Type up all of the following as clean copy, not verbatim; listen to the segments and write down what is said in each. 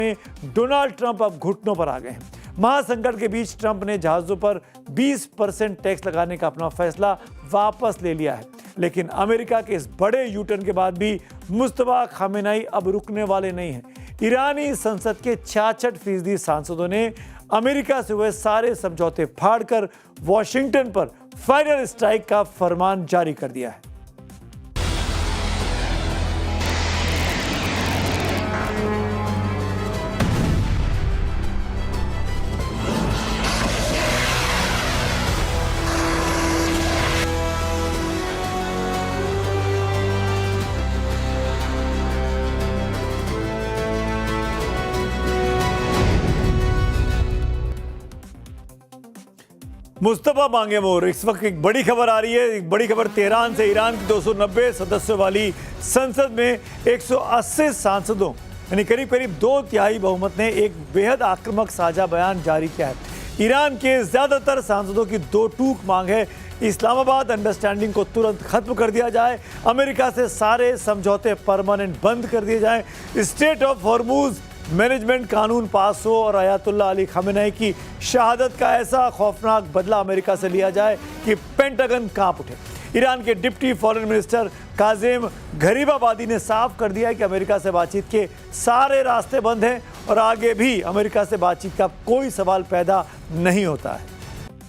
में Donald Trump अब घुटनों पर आ गए हैं। महासंकट के बीच ट्रंप ने जहाजों पर 20% टैक्स लगाने का अपना फैसला वापस ले लिया है। लेकिन अमेरिका के इस बड़े यूटर्न के बाद भी मुस्तफा खामेनेई अब रुकने वाले नहीं हैं। ईरानी संसद के 66% सांसदों ने अमेरिका से हुए सारे समझौते फाड़कर वॉशिंगटन पर फाइनल स्ट्राइक का फरमान जारी कर दिया है। मुस्तफा मांगे मोर। इस वक्त एक बड़ी खबर आ रही है, एक बड़ी खबर तेहरान से। ईरान की 290 सदस्यों वाली संसद में 180 सांसदों यानी करीब करीब 2/3 बहुमत ने एक बेहद आक्रामक साझा बयान जारी किया है। ईरान के ज्यादातर सांसदों की दो टूक मांग है, इस्लामाबाद अंडरस्टैंडिंग को तुरंत खत्म कर दिया जाए, अमेरिका से सारे समझौते परमानेंट बंद कर दिए जाए, स्टेट ऑफ हॉर्मुज मैनेजमेंट कानून पास हो और अयातुल्ला अली खामेनेई की शहादत का ऐसा खौफनाक बदला अमेरिका से लिया जाए कि पेंटागन कांप उठे। ईरान के deputy foreign minister Kazem Gharibabadi ने साफ कर दिया है कि अमेरिका से बातचीत के सारे रास्ते बंद हैं और आगे भी अमेरिका से बातचीत का कोई सवाल पैदा नहीं होता है।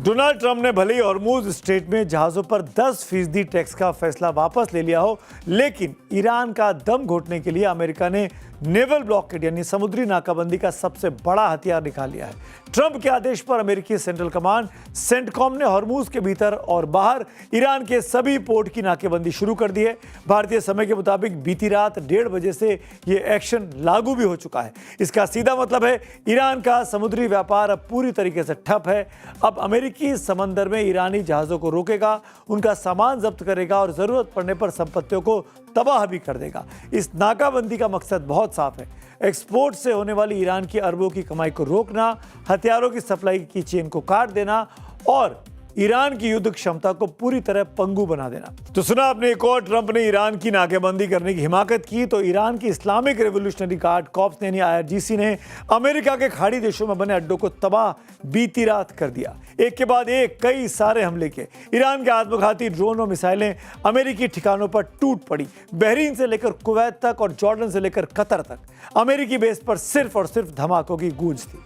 डोनाल्ड ट्रंप ने भले ही हॉर्मुज स्ट्रेट में जहाज़ों पर 10% टैक्स का फैसला वापस ले लिया हो, लेकिन ईरान का दम घोटने के लिए अमेरिका ने नेवल ब्लॉकेड यानी समुद्री नाकाबंदी का सबसे बड़ा हथियार निकाल लिया है। ट्रंप के आदेश पर अमेरिकी सेंट्रल कमांड सेंटकॉम ने हॉर्मुज के भीतर और बाहर ईरान के सभी पोर्ट की नाकेबंदी शुरू कर दी है। भारतीय समय के मुताबिक बीती रात 1:30 बजे से ये एक्शन लागू भी हो चुका है। इसका सीधा मतलब है ईरान का समुद्री व्यापार अब पूरी तरीके से ठप है। अब अमेरिकी समंदर में ईरानी जहाज़ों को रोकेगा, उनका सामान जब्त करेगा और ज़रूरत पड़ने पर संपत्तियों को तबाह भी कर देगा। इस नाकाबंदी का मकसद बहुत साफ है, एक्सपोर्ट से होने वाली ईरान की अरबों की कमाई को रोकना, हथियारों की सप्लाई की चेन को काट देना और ईरान की युद्ध क्षमता को पूरी तरह पंगु बना देना। तो सुना आपने, एक और ट्रंप ने ईरान की नाकेबंदी करने की हिमाकत की तो ईरान की इस्लामिक रेवोल्यूशनरी गार्ड कॉर्प्स यानी IRGC ने अमेरिका के खाड़ी देशों में बने अड्डों को तबाह बीती रात कर दिया। एक के बाद एक कई सारे हमले किए। ईरान के आत्मघाती ड्रोन और मिसाइलें अमेरिकी ठिकानों पर टूट पड़ी। बहरीन से लेकर कुवैत तक और जॉर्डन से लेकर कतर तक अमेरिकी बेस पर सिर्फ और सिर्फ धमाकों की गूंज थी।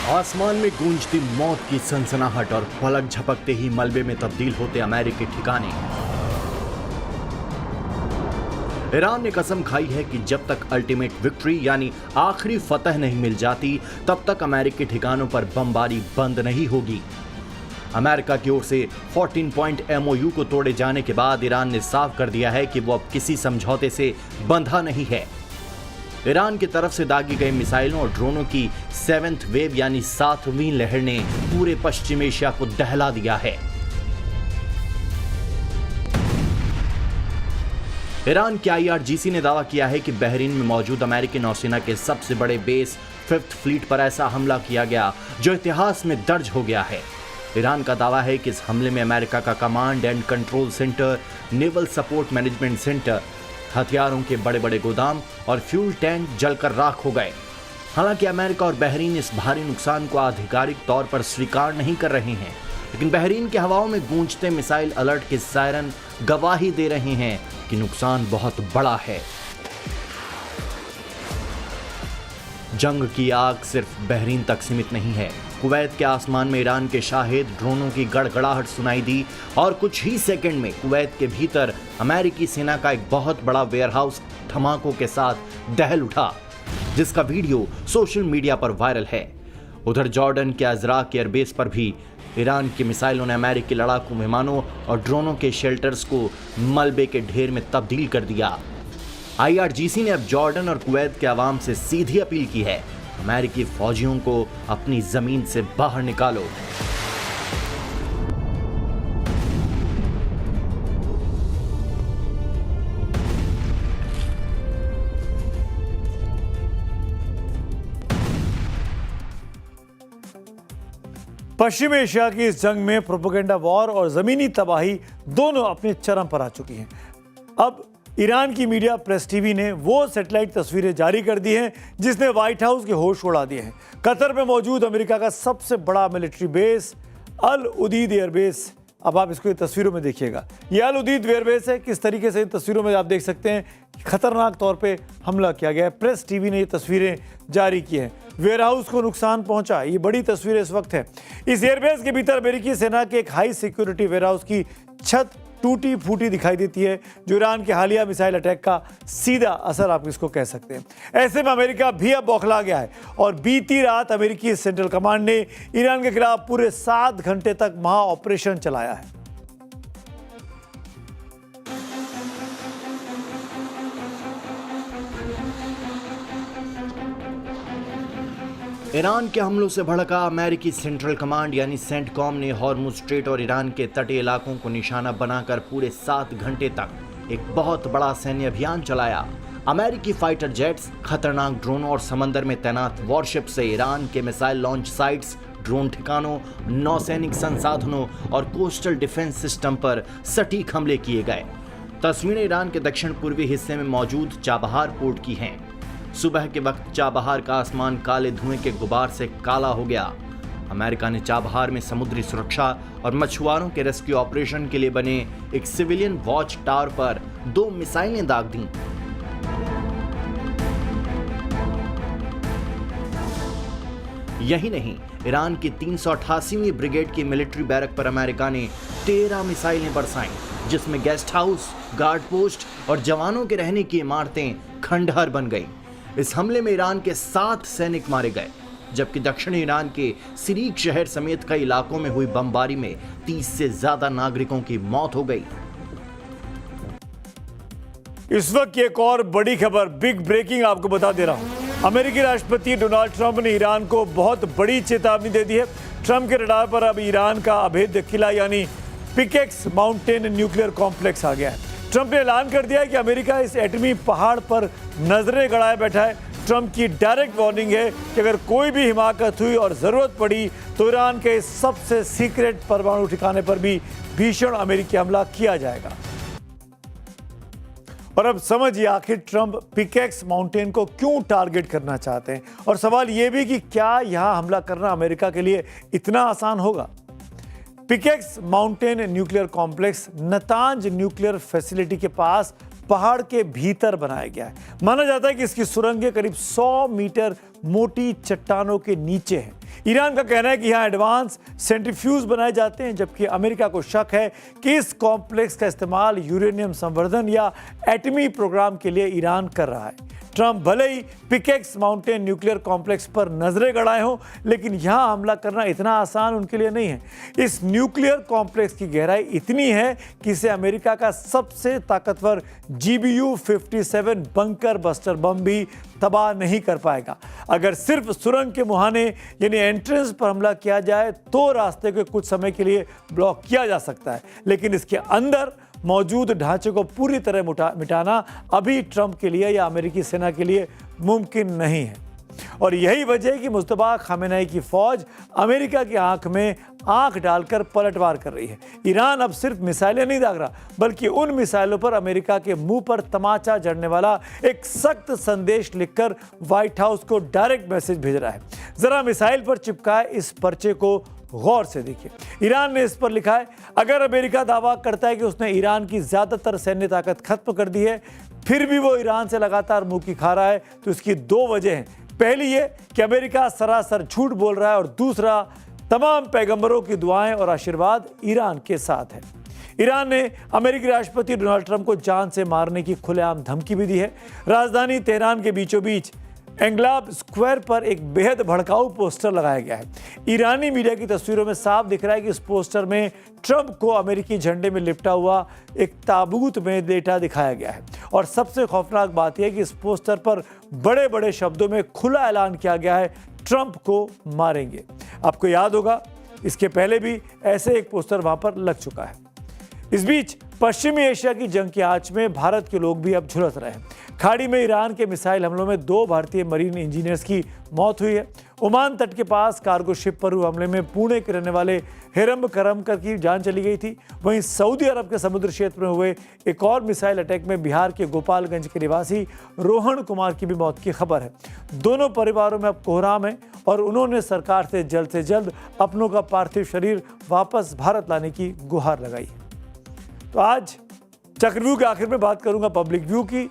आसमान में गूंजती मौत की सनसनाहट और पलक झपकते ही मलबे में तब्दील होते अमेरिकी ठिकाने। ईरान ने कसम खाई है कि जब तक अल्टीमेट विक्ट्री यानी आखिरी फतह नहीं मिल जाती, तब तक अमेरिकी ठिकानों पर बमबारी बंद नहीं होगी। अमेरिका की ओर से 14 पॉइंट MOU को तोड़े जाने के बाद ईरान ने साफ कर दिया है कि वो अब किसी समझौते से बंधा नहीं है। ईरान की तरफ से दागी गई मिसाइलों और ड्रोनों की 7th वेव यानी 7वीं लहर ने पूरे पश्चिम एशिया को दहला दिया है। ईरान के IRGC ने दावा किया है कि बहरीन में मौजूद अमेरिकी नौसेना के सबसे बड़े बेस 5th फ्लीट पर ऐसा हमला किया गया जो इतिहास में दर्ज हो गया है। ईरान का दावा है कि इस हमले में अमेरिका का command and control centre, naval support management centre, हथियारों के बड़े बड़े गोदाम और फ्यूल टैंक जलकर राख हो गए। हालांकि अमेरिका और बहरीन इस भारी नुकसान को आधिकारिक तौर पर स्वीकार नहीं कर रहे हैं, लेकिन बहरीन की हवाओं में गूंजते मिसाइल अलर्ट के सायरन गवाही दे रहे हैं कि नुकसान बहुत बड़ा है। जंग की आग सिर्फ बहरीन तक सीमित नहीं है। कुवैत के आसमान में ईरान के शाहिद ड्रोनों की गड़गड़ाहट सुनाई दी और कुछ ही सेकंड में कुवैत के भीतर अमेरिकी सेना का एक बहुत बड़ा वेयरहाउस धमाकों के साथ दहल उठा, जिसका वीडियो सोशल मीडिया पर वायरल है। उधर जॉर्डन के अजराक एयरबेस पर भी ईरान की मिसाइलों ने अमेरिकी लड़ाकू विमानों और ड्रोनों के शेल्टर्स को मलबे के ढेर में तब्दील कर दिया। IRGC ने अब जॉर्डन और कुवैत के अवाम से सीधी अपील की है, अमेरिकी फौजियों को अपनी जमीन से बाहर निकालो। पश्चिम एशिया की इस जंग में प्रोपेगेंडा वॉर और ज़मीनी तबाही दोनों अपने चरम पर आ चुकी हैं। अब ईरान की मीडिया प्रेस टीवी ने वो सैटेलाइट तस्वीरें जारी कर दी हैं जिसने व्हाइट हाउस के होश उड़ा दिए हैं। कतर में मौजूद अमेरिका का सबसे बड़ा मिलिट्री बेस अल उदीद एयरबेस, अब आप इसको तस्वीरों में देखिएगा, ये अल उदीद एयरबेस है। किस तरीके से इन तस्वीरों में आप देख सकते हैं कि खतरनाक तौर पे हमला किया गया है। प्रेस टीवी ने ये तस्वीरें जारी की हैं। वेयर हाउस को नुकसान पहुंचा, ये बड़ी तस्वीरें इस वक्त है। इस एयरबेस के भीतर अमेरिकी सेना के एक हाई सिक्योरिटी वेयर हाउस की छत टूटी फूटी दिखाई देती है, जो ईरान के हालिया मिसाइल अटैक का सीधा असर आप इसको कह सकते हैं। ऐसे में अमेरिका भी अब बौखला गया है और बीती रात अमेरिकी सेंट्रल कमांड ने ईरान के खिलाफ पूरे 7 घंटे तक महा ऑपरेशन चलाया है। ईरान के हमलों से भड़का अमेरिकी सेंट्रल कमांड यानी सेंटकॉम ने हॉर्मुज स्ट्रेट और ईरान के तटीय इलाकों को निशाना बनाकर पूरे 7 घंटे तक एक बहुत बड़ा सैन्य अभियान चलाया। अमेरिकी फाइटर जेट्स, खतरनाक ड्रोनों और समंदर में तैनात वॉरशिप से ईरान के मिसाइल लॉन्च साइट्स, ड्रोन ठिकानों, नौसैनिक संसाधनों और कोस्टल डिफेंस सिस्टम पर सटीक हमले किए गए। तस्वीरें ईरान के दक्षिण पूर्वी हिस्से में मौजूद चाबहार पोर्ट की हैं। सुबह के वक्त चाबहार का आसमान काले धुएं के गुबार से काला हो गया। अमेरिका ने चाबहार में समुद्री सुरक्षा और मछुआरों के रेस्क्यू ऑपरेशन के लिए बने एक सिविलियन वॉच टावर पर 2 मिसाइलें दाग दी। यही नहीं, ईरान की 388वीं ब्रिगेड की मिलिट्री बैरक पर अमेरिका ने 13 मिसाइलें बरसाईं, जिसमें गेस्ट हाउस, गार्ड पोस्ट और जवानों के रहने की इमारतें खंडहर बन गईं। इस हमले में ईरान के 7 सैनिक मारे गए, जबकि दक्षिणी ईरान के सिरीक शहर समेत कई इलाकों में हुई बमबारी में 30 से ज्यादा नागरिकों की मौत हो गई। इस वक्त की एक और बड़ी खबर, बिग ब्रेकिंग आपको बता दे रहा हूं। अमेरिकी राष्ट्रपति डोनाल्ड ट्रंप ने ईरान को बहुत बड़ी चेतावनी दे दी है। ट्रंप के रडार पर अब ईरान का अभेद्य किला यानी पिकेक्स माउंटेन न्यूक्लियर कॉम्प्लेक्स आ गया है। ट्रंप ने ऐलान कर दिया है कि अमेरिका इस एटमी पहाड़ पर नजरें गड़ाए बैठा है। ट्रंप की डायरेक्ट वार्निंग है कि अगर कोई भी हिमाकत हुई और जरूरत पड़ी तो ईरान के सबसे सीक्रेट परमाणु ठिकाने पर भी भीषण अमेरिकी हमला किया जाएगा। और अब समझिए आखिर ट्रंप पिकेक्स माउंटेन को क्यों टारगेट करना चाहते हैं, और सवाल यह भी कि क्या यहां हमला करना अमेरिका के लिए इतना आसान होगा। Pickaxe mountain nuclear complex Natanz nuclear facility के पास पहाड़ के भीतर बनाया गया है। माना जाता है कि इसकी सुरंगें करीब 100 मीटर मोटी चट्टानों के नीचे हैं। ईरान का कहना है कि यहाँ एडवांस सेंट्रीफ्यूज बनाए जाते हैं, जबकि अमेरिका को शक है कि इस कॉम्प्लेक्स का इस्तेमाल यूरेनियम संवर्धन या एटमी प्रोग्राम के लिए ईरान कर रहा है। ट्रंप भले ही पिकेक्स माउंटेन न्यूक्लियर कॉम्प्लेक्स पर नजरें गड़ाए हों, लेकिन यहां हमला करना इतना आसान उनके लिए नहीं है। इस न्यूक्लियर कॉम्प्लेक्स की गहराई इतनी है कि इसे अमेरिका का सबसे ताकतवर GBU-57 बंकर बस्टर बम भी तबाह नहीं कर पाएगा। अगर सिर्फ सुरंग के मुहाने यानी एंट्रेंस पर हमला किया जाए तो रास्ते को कुछ समय के लिए ब्लॉक किया जा सकता है, लेकिन इसके अंदर मौजूद ढांचे को पूरी तरह मिटाना अभी ट्रंप के लिए या अमेरिकी सेना के लिए मुमकिन नहीं है। और यही वजह है कि मुस्तफा खामेनेई की फौज अमेरिका की आंख में आंख डालकर पलटवार कर रही है। ईरान अब सिर्फ मिसाइलें नहीं दाग रहा, बल्कि उन मिसाइलों पर अमेरिका के मुंह पर तमाचा जड़ने वाला एक सख्त संदेश लिखकर व्हाइट हाउस को डायरेक्ट मैसेज भेज रहा है। जरा मिसाइल पर चिपकाए इस पर्चे को गौर से देखिए। ईरान ने इस पर लिखा है, अगर अमेरिका दावा करता है कि उसने ईरान की ज्यादातर सैन्य ताकत खत्म कर दी है, फिर भी वो ईरान से लगातार मुंह की खा रहा है, तो इसकी 2 वजह हैं। पहली ये कि अमेरिका सरासर झूठ बोल रहा है, और दूसरा, तमाम पैगंबरों की दुआएं और आशीर्वाद ईरान के साथ है। ईरान ने अमेरिकी राष्ट्रपति डोनाल्ड ट्रंप को जान से मारने की खुलेआम धमकी भी दी है। राजधानी तेहरान के बीचों बीच एंग्लाब स्क्वायर पर एक बेहद भड़काऊ पोस्टर लगाया गया है। ईरानी मीडिया की तस्वीरों में साफ दिख रहा है कि इस पोस्टर में ट्रंप को अमेरिकी झंडे में लिपटा हुआ एक ताबूत में लेटा दिखाया गया है। और सबसे खौफनाक बात यह है कि इस पोस्टर पर बड़े बड़े शब्दों में खुला ऐलान किया गया है, ट्रंप को मारेंगे। आपको याद होगा, इसके पहले भी ऐसे एक पोस्टर वहां पर लग चुका है। इस बीच पश्चिमी एशिया की जंग की आंच में भारत के लोग भी अब झुलस रहे हैं। खाड़ी में ईरान के मिसाइल हमलों में 2 भारतीय मरीन इंजीनियर्स की मौत हुई है। ओमान तट के पास कार्गो शिप पर हुए हमले में पुणे के रहने वाले हिरम करमकर की जान चली गई थी। वहीं सऊदी अरब के समुद्र क्षेत्र में हुए एक और मिसाइल अटैक में बिहार के गोपालगंज के निवासी रोहन कुमार की भी मौत की खबर है। दोनों परिवारों में अब कोहराम है और उन्होंने सरकार से जल्द अपनों का पार्थिव शरीर वापस भारत लाने की गुहार लगाई है। तो आज चक्रव्यूह के आखिर में बात करूंगा पब्लिक व्यू की।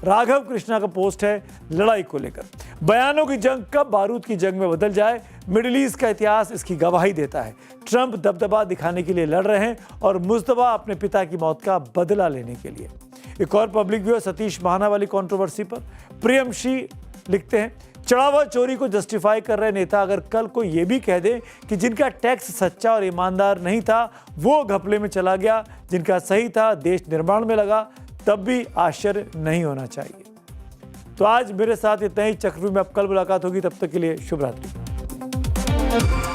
राघव कृष्णा का पोस्ट है लड़ाई को लेकर, बयानों की जंग कब बारूद की जंग में बदल जाए, मिडिल ईस्ट का इतिहास इसकी गवाही देता है। ट्रंप दबदबा दिखाने के लिए लड़ रहे हैं और मुस्तफा अपने पिता की मौत का बदला लेने के लिए। एक और पब्लिक व्यू है सतीश महाना वाली कंट्रोवर्सी पर। प्रियमशी लिखते हैं, चढ़ावा चोरी को जस्टिफाई कर रहे नेता अगर कल को यह भी कह दे कि जिनका टैक्स सच्चा और ईमानदार नहीं था वो घपले में चला गया, जिनका सही था देश निर्माण में लगा, तब भी आश्चर्य नहीं होना चाहिए। तो आज मेरे साथ इतना ही। चक्रव्यूह में अब कल मुलाकात होगी, तब तक के लिए शुभ रात्रि।